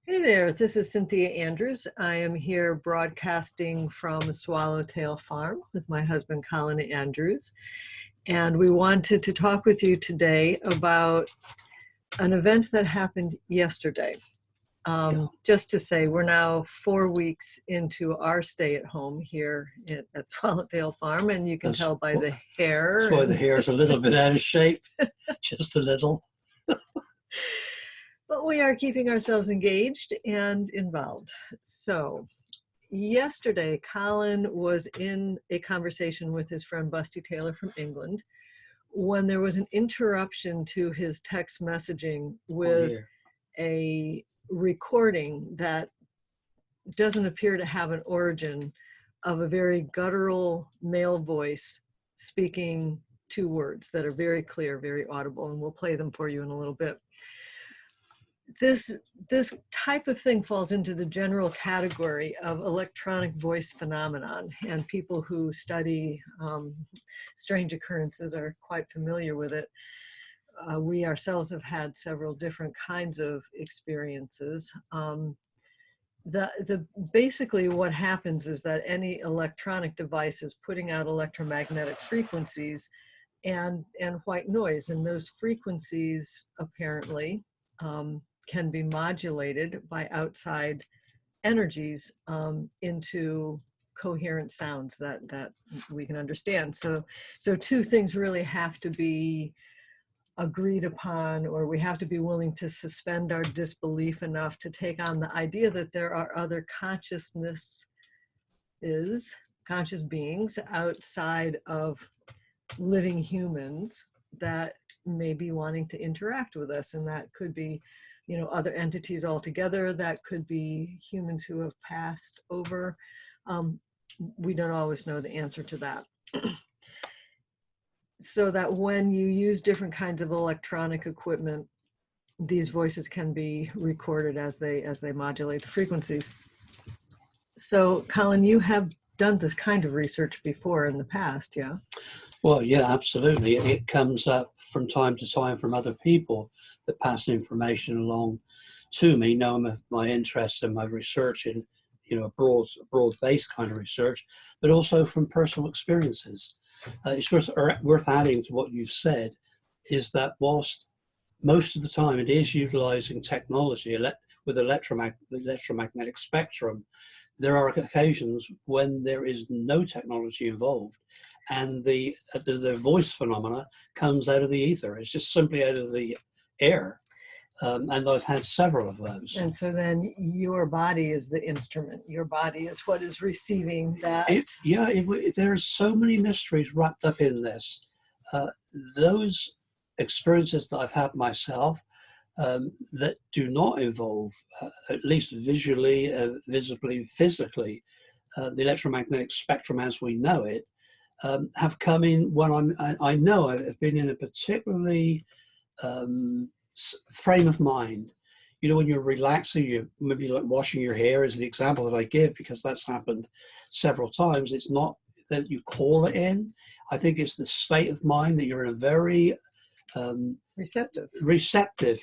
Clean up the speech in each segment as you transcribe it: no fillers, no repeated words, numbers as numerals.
Hey there, this is Cynthia Andrews. I am here broadcasting from Swallowtail Farm with my husband, Colin Andrews. And we wanted to talk with you today about an event that happened yesterday. Just to say, we're now 4 weeks into our stay at home here at Swallowtail Farm, and you can tell by the hair. That's why the hair is a little bit out of shape, just a little. But we are keeping ourselves engaged and involved. So yesterday, Colin was in a conversation with his friend Busty Taylor from England when there was an interruption to his text messaging with a recording that doesn't appear to have an origin of a very guttural male voice speaking two words that are very clear, very audible, and we'll play them for you in a little bit. This type of thing falls into the general category of electronic voice phenomenon, and people who study strange occurrences are quite familiar with it. We ourselves have had several different kinds of experiences. Basically what happens is that any electronic device is putting out electromagnetic frequencies and white noise, and those frequencies apparently can be modulated by outside energies into coherent sounds that we can understand. So two things really have to be agreed upon, or we have to be willing to suspend our disbelief enough to take on the idea that there are other conscious beings outside of living humans that may be wanting to interact with us, and that could be other entities altogether. That could be humans who have passed over. We don't always know the answer to that. So that when you use different kinds of electronic equipment, these voices can be recorded as they modulate the frequencies. So, Colin, you have done this kind of research before in the past, yeah? Well, yeah, absolutely. It comes up from time to time from other people that pass information along to me, knowing of my interest and my research in, a broad-based kind of research, but also from personal experiences. It's worth adding to what you've said is that whilst most of the time it is utilizing technology with electromagnetic spectrum, there are occasions when there is no technology involved, and the voice phenomena comes out of the ether. It's just simply out of the air. And I've had several of those. And so then your body is the instrument. Your body is what is receiving that. There's so many mysteries wrapped up in this. Those experiences that I've had myself that do not involve, at least visually, visibly, physically, the electromagnetic spectrum as we know it, have come in when I know I've been in a particularly frame of mind. When you're relaxing, you maybe like washing your hair is the example that I give, because that's happened several times. It's not that you call it in. I think it's the state of mind that you're in a very receptive,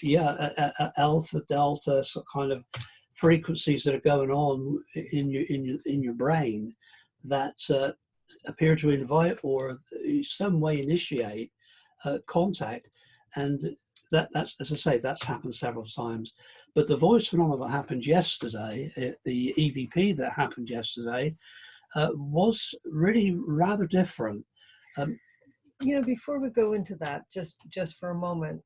alpha, delta, so kind of frequencies that are going on in your brain that appear to invite or some way initiate contact. And that's, as I say, that's happened several times. But the voice phenomenon that happened yesterday, the EVP that happened yesterday, was really rather different. Before we go into that, just for a moment,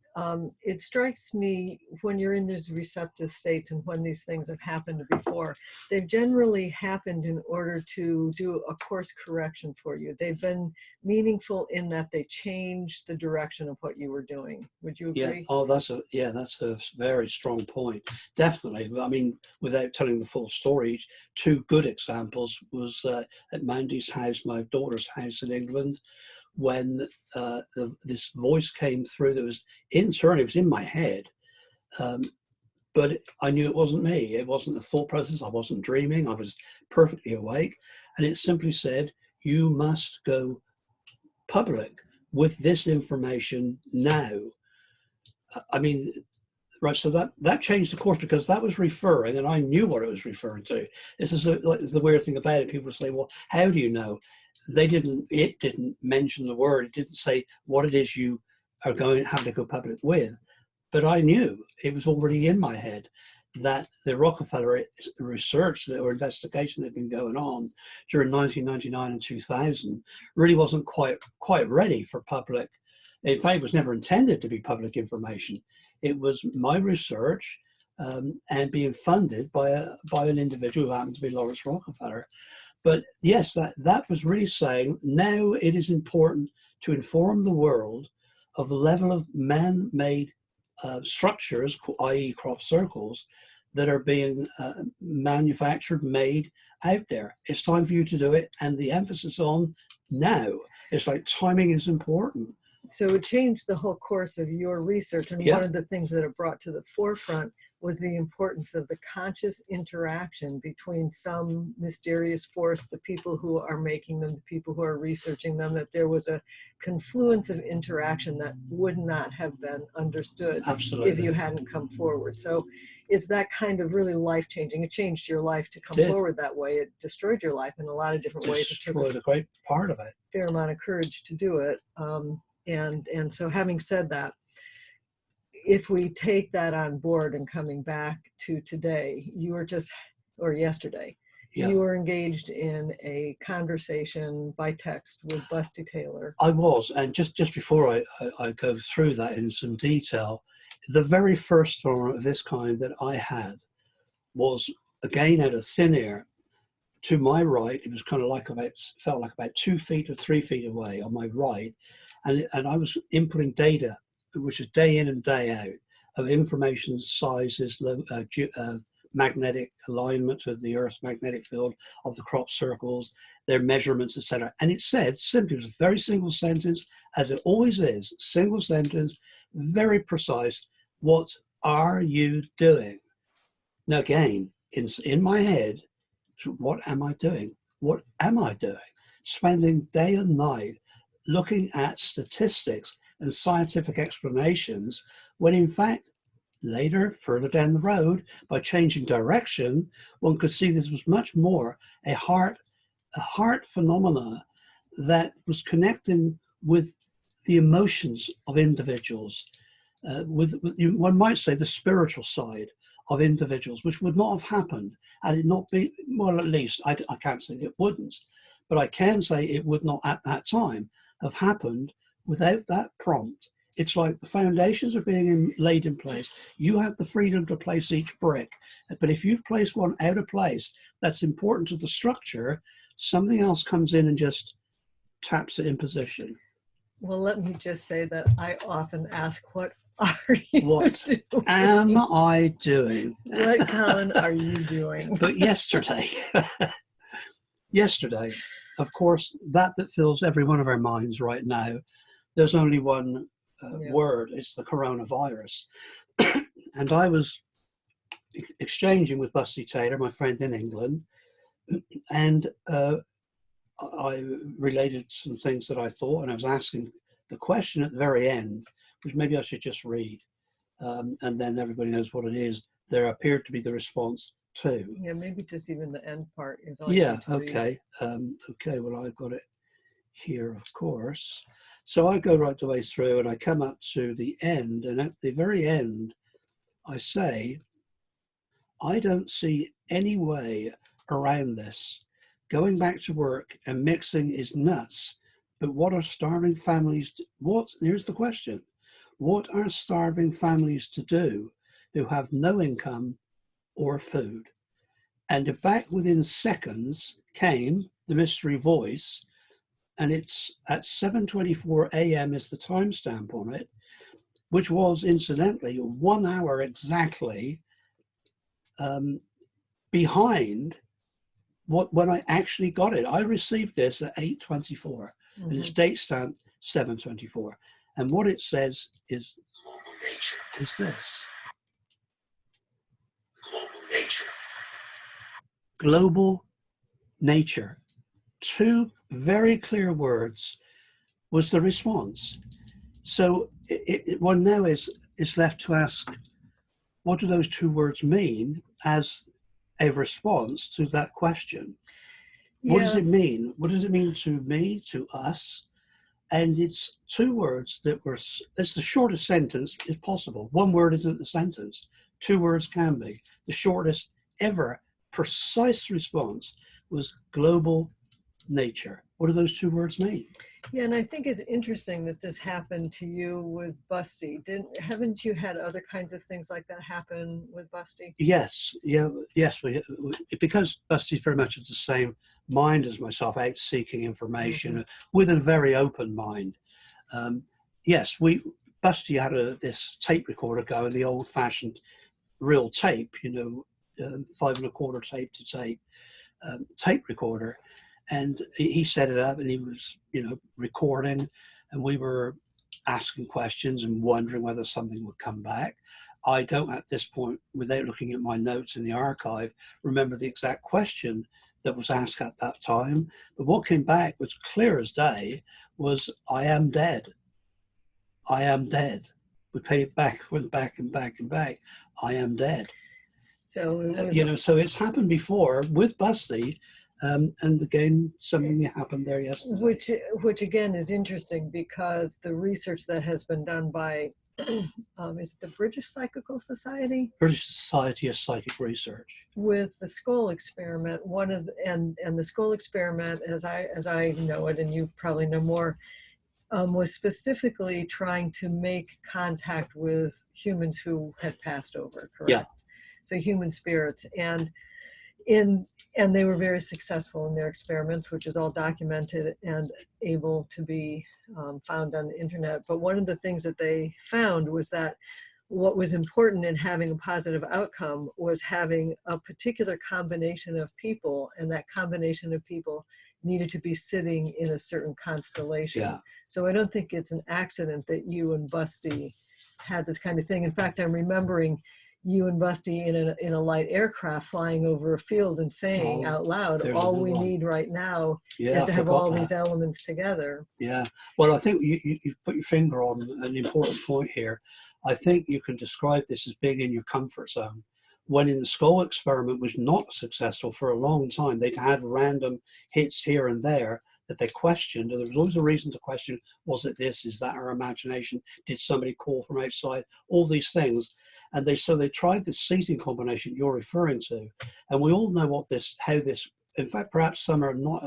it strikes me when you're in these receptive states and when these things have happened before, they've generally happened in order to do a course correction for you. They've been meaningful in that they changed the direction of what you were doing. Would you agree? That's a very strong point. Definitely. I mean, without telling the full story, two good examples was at Mandy's house, my daughter's house in England, when this voice came through that was internal. It was in my head, but I knew it wasn't me. It wasn't the thought process. I wasn't dreaming. I was perfectly awake, and it simply said, "You must go public with this information now." I mean, Right, so that changed the course, because that was referring, and I knew what it was referring to. This is like, the weird thing about it. People say, well, how do you know? It didn't mention the word. It didn't say what it is you are going having to go public with. But I knew, it was already in my head, that the Rockefeller research or investigation that had been going on during 1999 and 2000 really wasn't quite ready for public. In fact, it was never intended to be public information. It was my research, and being funded by an individual who happened to be Lawrence Rockefeller. But yes, that was really saying, now it is important to inform the world of the level of man-made structures, i.e. crop circles, that are being manufactured, made out there. It's time for you to do it, and the emphasis on now. It's like timing is important. So it changed the whole course of your research, and Yeah. one of the things that it brought to the forefront was the importance of the conscious interaction between some mysterious force, the people who are making them, the people who are researching them, that there was a confluence of interaction that would not have been understood Absolutely. if you hadn't come forward. So it's that kind of really life-changing. It changed your life to come It did. forward that way. It destroyed your life in a lot of different ways. It took Destroyed a great part of it. fair amount of courage to do it. And so having said that, if we take that on board and coming back to today, or yesterday, Yeah. you were engaged in a conversation by text with Busty Taylor. I was, and just before I go through that in some detail, the very first one of this kind that I had was, again, out of thin air. To my right, it was kind of like felt like about 2 feet or 3 feet away on my right, and I was inputting data, which is day in and day out, of information, sizes, magnetic alignment with the Earth's magnetic field of the crop circles, their measurements, etc. And it said simply, it was a very single sentence, as it always is, single sentence, very precise. What are you doing? Now again, in my head, what am I doing? What am I doing? Spending day and night looking at statistics and scientific explanations, when in fact, later, further down the road, by changing direction, one could see this was much more a heart phenomena that was connecting with the emotions of individuals, one might say the spiritual side of individuals, which would not have happened had it not been, well, at least I can't say it wouldn't, but I can say it would not at that time have happened without that prompt. It's like the foundations are being laid in place. You have the freedom to place each brick, but if you've placed one out of place that's important to the structure, something else comes in and just taps it in position. Well, let me just say that I often ask, what are you doing? Am I doing? What, Colin, are you doing? But yesterday, of course, that fills every one of our minds right now. There's only one word, it's the coronavirus. And I was exchanging with Busty Taylor, my friend in England, and I related some things that I thought, and I was asking the question at the very end, which maybe I should just read, and then everybody knows what it is. There appeared to be the response to. Yeah, maybe just even the end part is all. Yeah, okay. Okay, well, I've got it here, of course. So I go right the way through, and I come up to the end, and at the very end, I say, I don't see any way around this. Going back to work and mixing is nuts, but what are starving families, here's the question, what are starving families to do who have no income or food? And back within seconds came the mystery voice, and it's at 7:24 a.m. is the timestamp on it, which was incidentally 1 hour exactly behind when I actually got it. I received this at 8:24, and it's date stamped 7:24. And what it says is this. Global nature. 2 very clear words was the response. So one now is left to ask, what do those two words mean as a response to that question? What does Yeah. it mean? What does it mean to me, to us? And it's two words that were, it's the shortest sentence is possible. One word isn't a sentence. Two words can be. The shortest ever precise response was global nature. What do those two words mean? Yeah, and I think it's interesting that this happened to you with Busty. Haven't you had other kinds of things like that happen with Busty? Yes, yeah, yes. Because Busty's very much of the same mind as myself, out seeking information with a very open mind. Yes, Busty had this tape recorder going, the old-fashioned real tape, 5 1/4 tape to tape tape recorder, and he set it up, and he was, recording, and we were asking questions and wondering whether something would come back. I don't, at this point, without looking at my notes in the archive, remember the exact question that was asked at that time. But what came back was clear as day, was "I am dead. I am dead." We played back, went back and back and back. "I am dead." So it was, So it's happened before with Busty, and again, something happened there yesterday. which again is interesting, because the research that has been done by is it the British Psychical Society? British Society of Psychic Research. With the skull experiment, and the skull experiment, as I know it, and you probably know more, was specifically trying to make contact with humans who had passed over, correct? Yeah. So human spirits, and they were very successful in their experiments, which is all documented and able to be found on the internet. But one of the things that they found was that what was important in having a positive outcome was having a particular combination of people, and that combination of people needed to be sitting in a certain constellation. Yeah. So I don't think it's an accident that you and Busty had this kind of thing. In fact, I'm remembering you and Busty in a light aircraft flying over a field and saying out loud, "All we need right now is to have all these elements together." Yeah. Well, I think you've put your finger on an important point here. I think you can describe this as being in your comfort zone. When in the skull experiment was not successful for a long time, they'd had random hits here and there that they questioned, and there was always a reason to question: was it this? Is that our imagination? Did somebody call from outside? All these things. And they tried this seating combination you're referring to, and we all know how this. In fact, perhaps some are not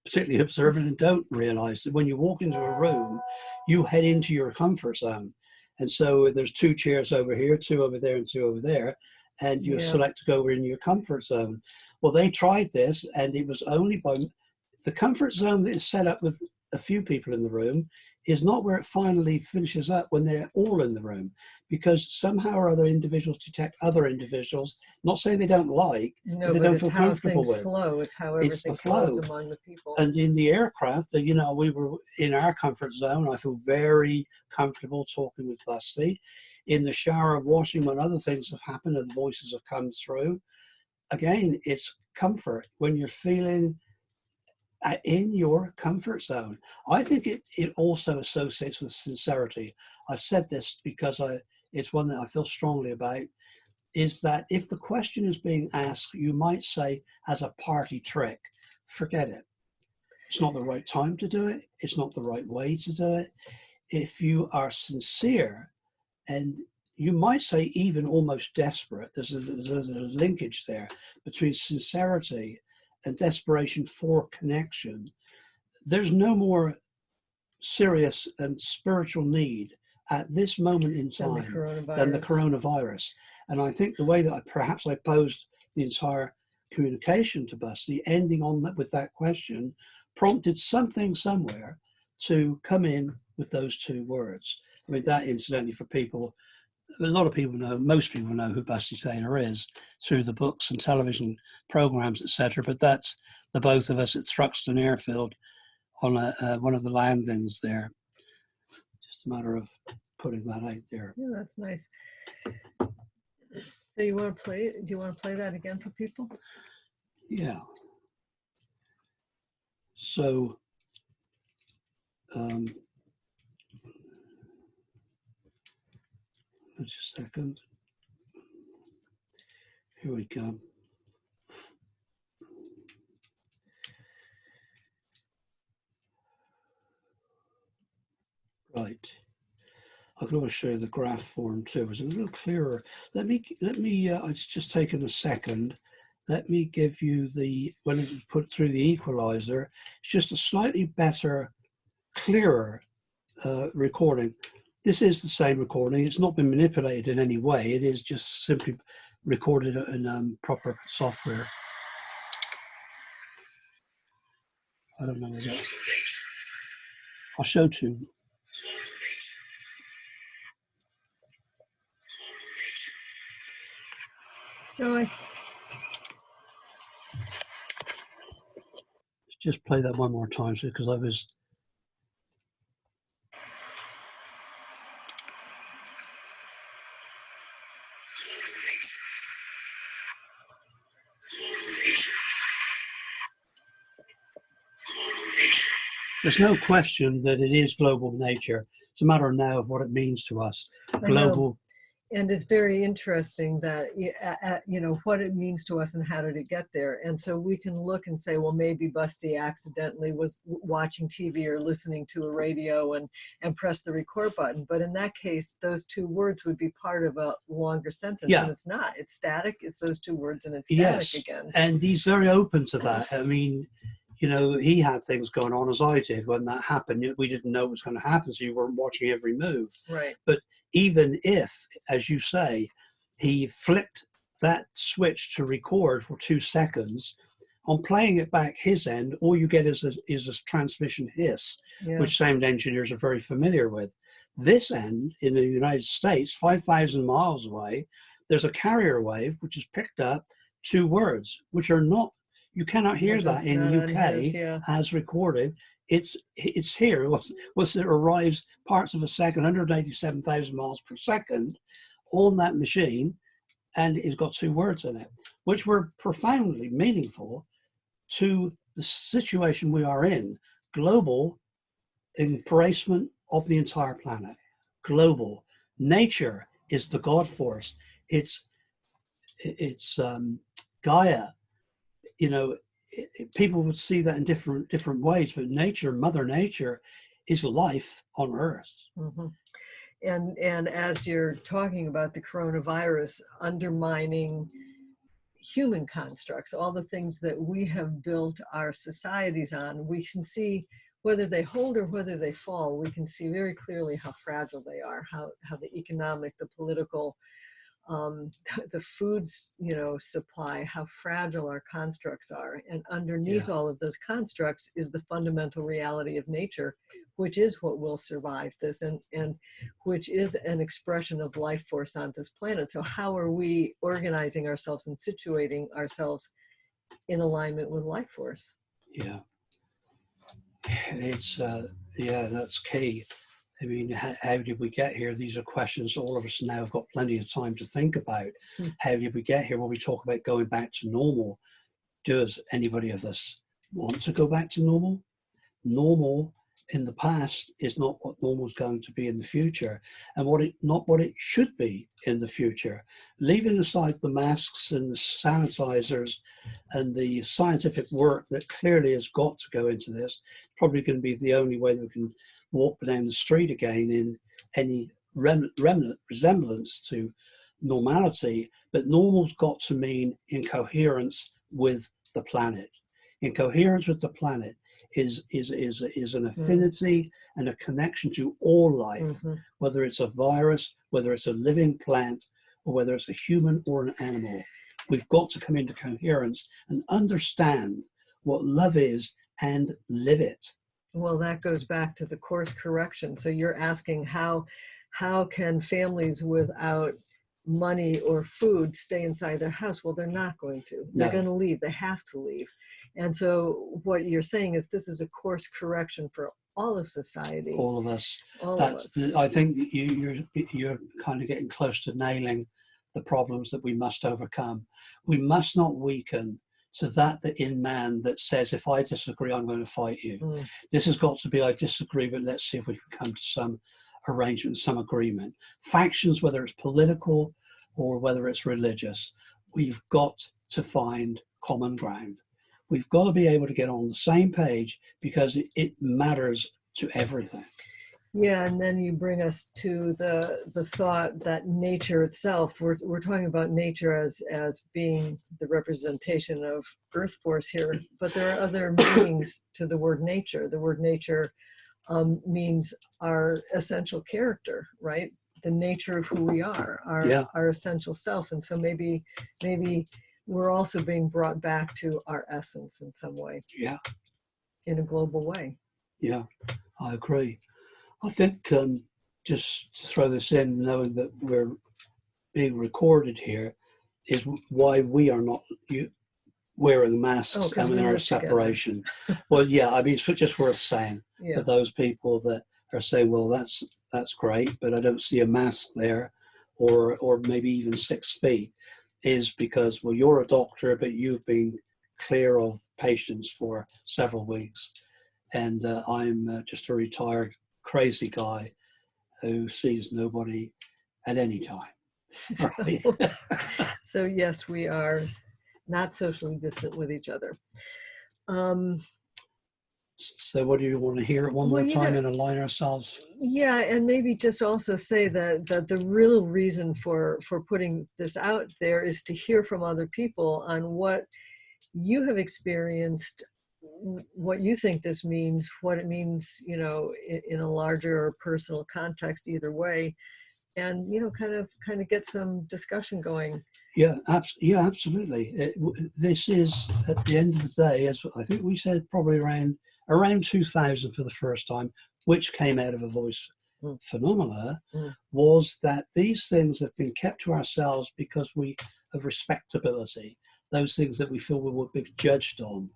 particularly observant and don't realize that when you walk into a room, you head into your comfort zone. And so there's 2 chairs over here, 2 over there, and 2 over there, and you select to go in your comfort zone. Well, they tried this, and it was only by the comfort zone that is set up with a few people in the room is not where it finally finishes up when they're all in the room, because somehow or other individuals detect other individuals, not saying they don't like, No, but they but don't it's feel how comfortable things with. flow. It's how It's the everything flow. flows among the people. And in the aircraft, we were in our comfort zone. I feel very comfortable talking with Busty. In the shower, washing, when other things have happened and the voices have come through, again, it's comfort when you're feeling in your comfort zone. I think it also associates with sincerity. I've said this because it's one that I feel strongly about, is that if the question is being asked, you might say as a party trick, forget it. It's not the right time to do it. It's not the right way to do it. If you are sincere, and you might say even almost desperate, there's a linkage there between sincerity and desperation for connection. There's no more serious and spiritual need at this moment in time than the coronavirus. And I think the way that perhaps I posed the entire communication to Busty, ending on that with that question, prompted something somewhere to come in with those 2 words. I mean, that incidentally, for people, a lot of people know, most people know who Busty Taylor is through the books and television programs, etc. But that's the both of us at Thruxton Airfield on one of the landings there. Just a matter of putting that out there. Yeah, that's nice. So you want to play? Do you want to play that again for people? Yeah. So. Just a second. Here we go. Right. I can always show you the graph form too. It was a little clearer. It's just taken a second. Let me give you when it was put through the equalizer, it's just a slightly better, clearer recording. This is the same recording. It's not been manipulated in any way. It is just simply recorded in proper software. I don't know what that's. I'll show two. So just play that one more time because I was. There's no question that it is global nature. It's a matter now of what it means to us. Global. And it's very interesting that, you know, what it means to us and how did it get there. And so we can look and say, well, maybe Busty accidentally was watching TV or listening to a radio and pressed the record button. But in that case, those two words would be part of a longer sentence. Yeah. And it's not. It's static. It's those two words and it's static again. And he's very open to that. I mean, you know, he had things going on as I did when that happened. We didn't know what was going to happen, so you weren't watching every move. Right. But even if, as you say, he flicked that switch to record for 2 seconds, on playing it back his end, all you get is a transmission hiss, which sound engineers are very familiar with. This end, in the United States, 5,000 miles away, there's a carrier wave which has picked up 2 words, which are not. You cannot hear that in the UK as recorded. It's here. Once it arrives parts of a second, 187,000 miles per second on that machine, and it's got 2 words in it, which were profoundly meaningful to the situation we are in. Global embracement of the entire planet. Global. Nature is the God force. It's Gaia. You know, people would see that in different ways, but nature, Mother Nature, is life on Earth. Mm-hmm. And as you're talking about the coronavirus undermining human constructs, all the things that we have built our societies on, we can see whether they hold or whether they fall. We can see very clearly how fragile they are, how the economic, the political, the foods, you know, supply, how fragile our constructs are. And underneath all of those constructs is the fundamental reality of nature, which is what will survive this and which is an expression of life force on this planet. So how are we organizing ourselves and situating ourselves in alignment with life force? Yeah. It's, that's key. I mean, how did we get here? These are questions all of us now have got plenty of time to think about. How did we get here? When we talk about going back to normal, does anybody of us want to go back to normal? Normal in the past is not what normal is going to be in the future, and not what it should be in the future. Leaving aside the masks and the sanitizers and the scientific work that clearly has got to go into this, probably going to be the only way that we can walk down the street again in any remnant resemblance to normality. But normal's got to mean in coherence with the planet. In coherence with the planet is an affinity and a connection to all life, whether it's a virus, whether it's a living plant, or whether it's a human or an animal. We've got to come into coherence and understand what love is and live it. Well, that goes back to the course correction. So you're asking how can families without money or food stay inside their house? Well, they're not going to. They're going to leave. They have to leave. And so what you're saying is this is a course correction for all of society. All of us. All of us. I think you're kind of getting close to nailing the problems that we must overcome. We must not weaken to that in man that says, if I disagree, I'm going to fight you. This has got to be, I disagree, but let's see if we can come to some arrangement, some agreement. Factions, whether it's political or whether it's religious, we've got to find common ground. We've got to be able to get on the same page because it matters to everything. Yeah, and then you bring us to the thought that nature itself, we're talking about nature as being the representation of Earth force here, but there are other meanings to the word nature. The word nature means our essential character, right? The nature of who we are, our essential self. And so maybe we're also being brought back to our essence in some way. Yeah. In a global way. Yeah, I agree. I think just to throw this in, knowing that we're being recorded here, is why we are not wearing masks and in our separation. Well, yeah, I mean, it's just worth saying for those people that are saying, well, that's great, but I don't see a mask there, or maybe even 6 feet, is because, well, you're a doctor, but you've been clear of patients for several weeks. And I'm just a retired crazy guy who sees nobody at any time. Right? So yes, we are not socially distant with each other. So what do you want to hear one more time and align ourselves? Yeah, and maybe just also say that the real reason for putting this out there is to hear from other people on what you have experienced, what you think this means, what it means, you know, in a larger or personal context, either way, and, you know, kind of get some discussion going. Yeah, absolutely. This is, at the end of the day, as I think we said, probably around 2000 for the first time, which came out of a voice phenomena, was that these things have been kept to ourselves because we have respectability, those things that we feel we would be judged on.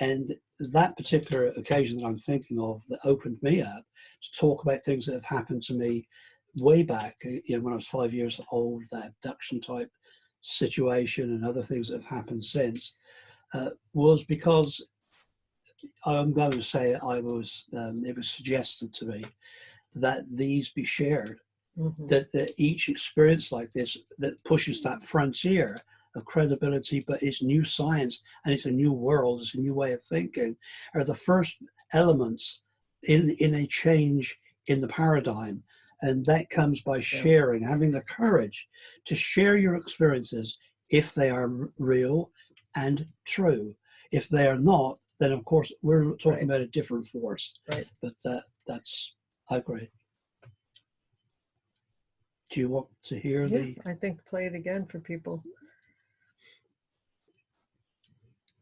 And that particular occasion that I'm thinking of that opened me up to talk about things that have happened to me way back, you know, when I was 5 years old, that abduction type situation and other things that have happened since, was because I'm going to say it was suggested to me that these be shared, that each experience like this that pushes that frontier of credibility, but it's new science and it's a new world, it's a new way of thinking, are the first elements in a change in the paradigm. And that comes by sharing, having the courage to share your experiences if they are real and true. If they are not, then of course we're talking about a different force. Right. But that's, I agree. Do you want to hear I think play it again for people.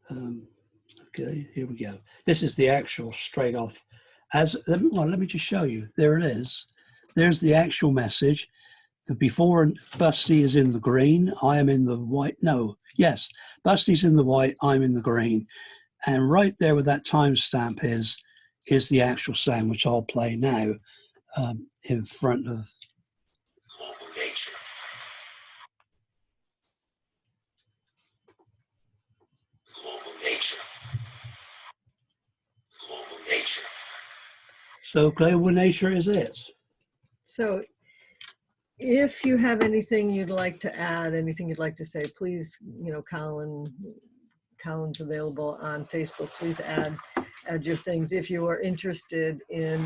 Okay, here we go. This is the actual straight off. Let me just show you. There it is. There's the actual message. The before Busty is in the green. I am in the white. No, yes, Busty's in the white. I'm in the green. And right there with that timestamp is the actual sound, which I'll play now in front of. Nature. Global nature. So global nature is it. So if you have anything you'd like to add, anything you'd like to say, please, you know, Colin's available on Facebook. Please add your things. If you are interested in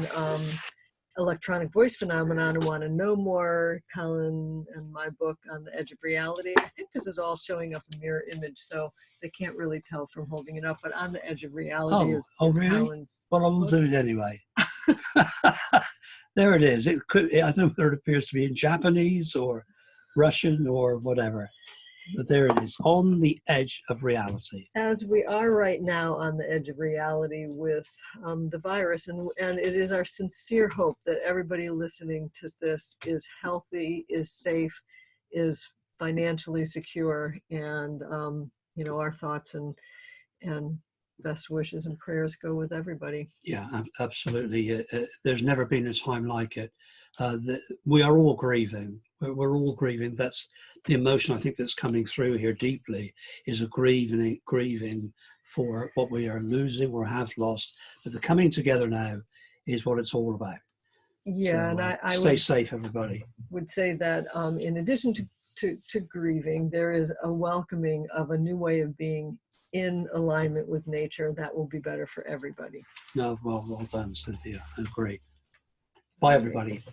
electronic voice phenomenon and want to know more, Colin and my book On the Edge of Reality. I think this is all showing up in mirror image, so they can't really tell from holding it up, but On the Edge of Reality is really? Colin's Well, I will do it anyway. There it is. I don't know whether it appears to be in Japanese or Russian or whatever. But there it is, On the Edge of Reality. As we are right now on the edge of reality with the virus, and it is our sincere hope that everybody listening to this is healthy, is safe, is financially secure, and you know, our thoughts and best wishes and prayers go with everybody. Yeah, absolutely. There's never been a time like it. We are all grieving. We're all grieving. That's the emotion I think that's coming through here deeply, is a grieving for what we are losing or have lost. But the coming together now is what it's all about. Yeah, so, and I stay safe, everybody. Would say that in addition to grieving. There is a welcoming of a new way of being in alignment with nature that will be better for everybody. No, well done, Cynthia. And great. Bye, everybody.